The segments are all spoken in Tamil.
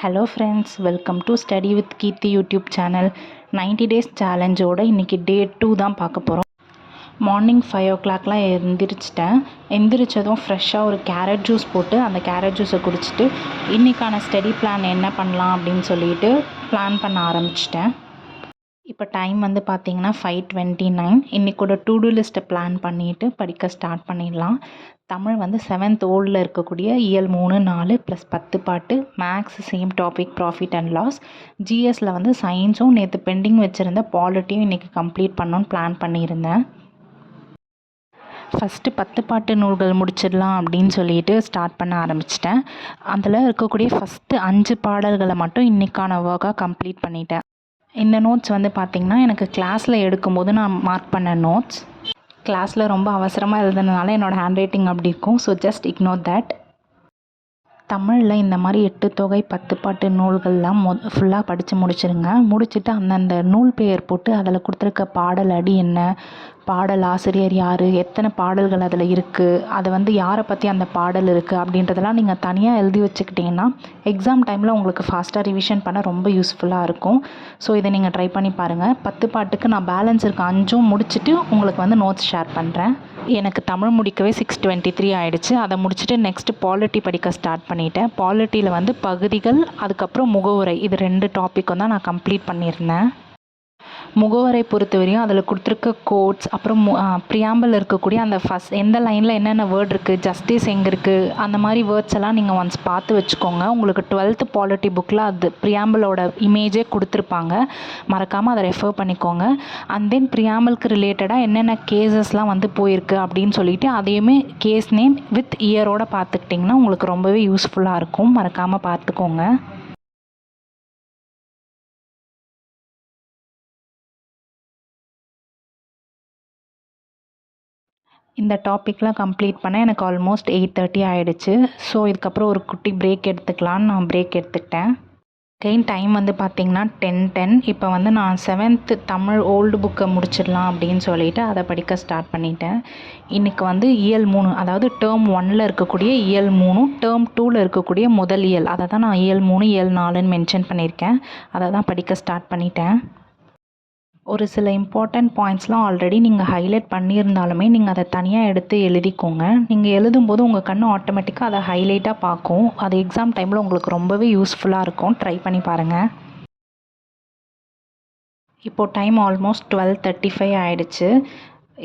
Hello friends, welcome to study with Keerthi YouTube channel. 90 days சேலஞ்சோட இன்றைக்கி டே 2 தான் பார்க்க போகிறோம். மார்னிங் 5 o'clockலாம் எந்திரிச்சிட்டேன். எந்திரிச்சதும் ஃப்ரெஷ்ஷாக ஒரு கேரட் ஜூஸ் போட்டு அந்த கேரட் ஜூஸை குடிச்சிட்டு இன்றைக்கான ஸ்டடி பிளான் என்ன பண்ணலாம் அப்படின்னு சொல்லிட்டு பிளான் பண்ண ஆரம்பிச்சிட்டேன். இப்போ டைம் வந்து பார்த்திங்கன்னா 5:29. இன்றைக்கூட டு டூ லிஸ்ட்டை பிளான் பண்ணிவிட்டு படிக்க ஸ்டார்ட் பண்ணிடலாம். தமிழ் வந்து 7th ஓல்டில் இருக்கக்கூடிய இயல் 3, 4 + 10 பாட்டு. Maths same topic, profit and loss. ஜிஎஸ்சில் வந்து சயின்ஸும் நேற்று பெண்டிங் வச்சுருந்த பாலிட்டியும் இன்றைக்கி கம்ப்ளீட் பண்ணணுன்னு பிளான் பண்ணியிருந்தேன். ஃபஸ்ட்டு 10 பாட்டு நூல்கள் முடிச்சிடலாம் அப்படின்னு சொல்லிட்டு ஸ்டார்ட் பண்ண ஆரம்பிச்சிட்டேன். அதில் இருக்கக்கூடிய ஃபஸ்ட்டு 5 பாடல்களை மட்டும் இன்றைக்கான ஒர்க்காக கம்ப்ளீட் பண்ணிட்டேன். இந்த நோட்ஸ் வந்து பார்த்திங்கன்னா எனக்கு கிளாஸில் எடுக்கும்போது நான் மார்க் பண்ண நோட்ஸ். கிளாஸில் ரொம்ப அவசரமாக எழுதுனதுனால என்னோடய ஹேண்ட் ரைட்டிங் அப்படி இருக்கும். So just ignore that. தமிழில் இந்த மாதிரி 8 தொகை 10 பாட்டு நூல்கள்லாம் ஃபுல்லாக படித்து முடிச்சிருங்க. முடிச்சுட்டு அந்தந்த நூல் பெயர் போட்டு அதில் கொடுத்துருக்க பாடல் அடி என்ன, பாடல் ஆசிரியர் யார், எத்தனை பாடல்கள் அதில் இருக்குது, அதை வந்து யாரை பற்றி அந்த பாடல் இருக்குது அப்படின்றதெல்லாம் நீங்கள் தனியாக எழுதி வச்சுக்கிட்டிங்கன்னா எக்ஸாம் டைமில் உங்களுக்கு ஃபாஸ்ட்டாக ரிவிஷன் பண்ண ரொம்ப யூஸ்ஃபுல்லாக இருக்கும். ஸோ இதை நீங்கள் ட்ரை பண்ணி பாருங்கள். 10 பாட்டுக்கு நான் பேலன்ஸ் இருக்க 5 முடிச்சுட்டு உங்களுக்கு வந்து நோட்ஸ் ஷேர் பண்ணுறேன். எனக்கு தமிழ் முடிக்கவே 6:23 ஆகிடுச்சு. அதை முடிச்சுட்டு நெக்ஸ்ட்டு பாலிட்டி படிக்க ஸ்டார்ட் பண்ணிட்டேன். பாலிட்டியில் வந்து பகுதிகள், அதுக்கப்புறம் முகவுரை, இது 2 டாப்பிக்கும் தான் நான் கம்ப்ளீட் பண்ணியிருந்தேன். முகவரை பொறுத்தவரையும் அதில் கொடுத்துருக்க கோட்ஸ், அப்புறம் ப்ரியாம்பிள் இருக்கக்கூடிய அந்த ஃபஸ்ட் எந்த லைனில் என்னென்ன வேர்ட் இருக்குது, ஜஸ்டிஸ் எங்கே இருக்குது, அந்த மாதிரி வேர்ட்ஸ் எல்லாம் நீங்கள் ஒன்ஸ் பார்த்து வச்சுக்கோங்க. உங்களுக்கு 12th பாலிட்டி புக்கில் அது ப்ரியாம்பிளோட இமேஜே கொடுத்துருப்பாங்க. மறக்காமல் அதை ரெஃபர் பண்ணிக்கோங்க. அண்ட் தென் ப்ரியாம்பிளுக்கு ரிலேட்டடாக என்னென்ன கேசஸ்லாம் வந்து போயிருக்கு அப்படின்னு சொல்லிட்டு அதையுமே கேஸ் நேம் வித் இயரோடு பார்த்துக்கிட்டிங்கன்னா உங்களுக்கு ரொம்பவே யூஸ்ஃபுல்லாக இருக்கும். மறக்காமல் பார்த்துக்கோங்க. இந்த டாப்பிக்லாம் கம்ப்ளீட் பண்ண எனக்கு ஆல்மோஸ்ட் 8:30 ஆகிடுச்சு. ஸோ இதுக்கப்புறம் ஒரு குட்டி பிரேக் எடுத்துக்கலான்னு நான் பிரேக் எடுத்துக்கிட்டேன். அகைன் டைம் வந்து பார்த்திங்கன்னா 10:10. இப்போ வந்து நான் 7th தமிழ் ஓல்டு புக்கை முடிச்சிடலாம் அப்படின்னு சொல்லிட்டு அதை படிக்க ஸ்டார்ட் பண்ணிட்டேன். இன்றைக்கி வந்து இயல் 3, அதாவது டேர்ம் 1ல் இருக்கக்கூடிய இயல் 3, டேர்ம் 2ல் இருக்கக்கூடிய முதல் இயல், அதை தான் நான் இயல் 3, இயல் 4ன்னு மென்ஷன் பண்ணியிருக்கேன். அதை தான் படிக்க ஸ்டார்ட் பண்ணிட்டேன். ஒரு சில இம்பார்ட்டண்ட் பாயிண்ட்ஸ்லாம் ஆல்ரெடி நீங்கள் ஹைலைட் பண்ணியிருந்தாலுமே நீங்கள் அதை தனியாக எடுத்து எழுதிக்கோங்க. நீங்கள் எழுதும்போது உங்கள் கண்ணு ஆட்டோமேட்டிக்காக அதை ஹைலைட்டாக பார்க்கும். அது எக்ஸாம் டைமில் உங்களுக்கு ரொம்பவே யூஸ்ஃபுல்லாக இருக்கும். ட்ரை பண்ணி பாருங்கள். இப்போது டைம் ஆல்மோஸ்ட் 12:35 ஆகிடுச்சு.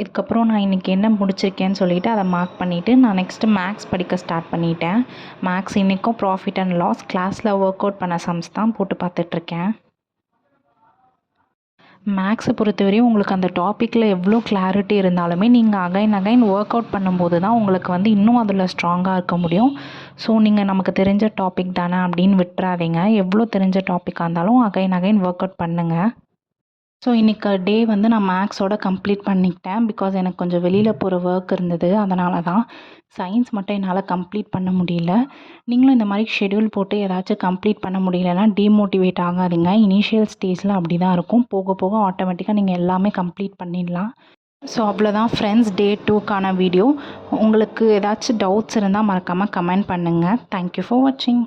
இதுக்கப்புறம் நான் இன்றைக்கி என்ன முடிச்சிருக்கேன்னு சொல்லிவிட்டு அதை மார்க் பண்ணிவிட்டு நான் நெக்ஸ்ட்டு மேக்ஸ் படிக்க ஸ்டார்ட் பண்ணிட்டேன். மேக்ஸ் இன்றைக்கும் ப்ராஃபிட் அண்ட் லாஸ் கிளாஸில் ஒர்க் அவுட் பண்ண சம்ஸ் தான் போட்டு பார்த்துட்ருக்கேன். மேக்ஸை பொறுத்தவரையும் உங்களுக்கு அந்த டாப்பிக்கில் எவ்வளோ கிளாரிட்டி இருந்தாலுமே நீங்கள் அகைன் ஒர்க் அவுட் பண்ணும்போது தான் உங்களுக்கு வந்து இன்னும் அதில் ஸ்ட்ராங்காக இருக்க முடியும். ஸோ நீங்கள் நமக்கு தெரிஞ்ச டாபிக் தானே அப்படின்னு விட்டுறாதீங்க. எவ்வளோ தெரிஞ்ச டாப்பிக்காக இருந்தாலும் அகைன் ஒர்க் அவுட் பண்ணுங்கள். ஸோ இன்றைக்கி டே வந்து நான் மேக்ஸோட கம்ப்ளீட் பண்ணிக்கிட்டேன். பிகாஸ் எனக்கு கொஞ்சம் வெளியில் போகிற ஒர்க் இருந்தது, அதனால தான். சயின்ஸ் மட்டும் என்னால் கம்ப்ளீட் பண்ண முடியல. நீங்களும் இந்த மாதிரி ஷெட்யூல் போட்டு ஏதாச்சும் கம்ப்ளீட் பண்ண முடியலன்னா டீமோட்டிவேட் ஆகாதீங்க. இனிஷியல் ஸ்டேஜில் அப்படி தான் இருக்கும். போக போக ஆட்டோமேட்டிக்காக நீங்கள் எல்லாமே கம்ப்ளீட் பண்ணிடலாம். ஸோ அவ்வளோதான் ஃப்ரெண்ட்ஸ், டே 2க்கான வீடியோ. உங்களுக்கு ஏதாச்சும் டவுட்ஸ் இருந்தால் மறக்காமல் கமெண்ட் பண்ணுங்கள். தேங்க்யூ ஃபார் வாட்சிங்.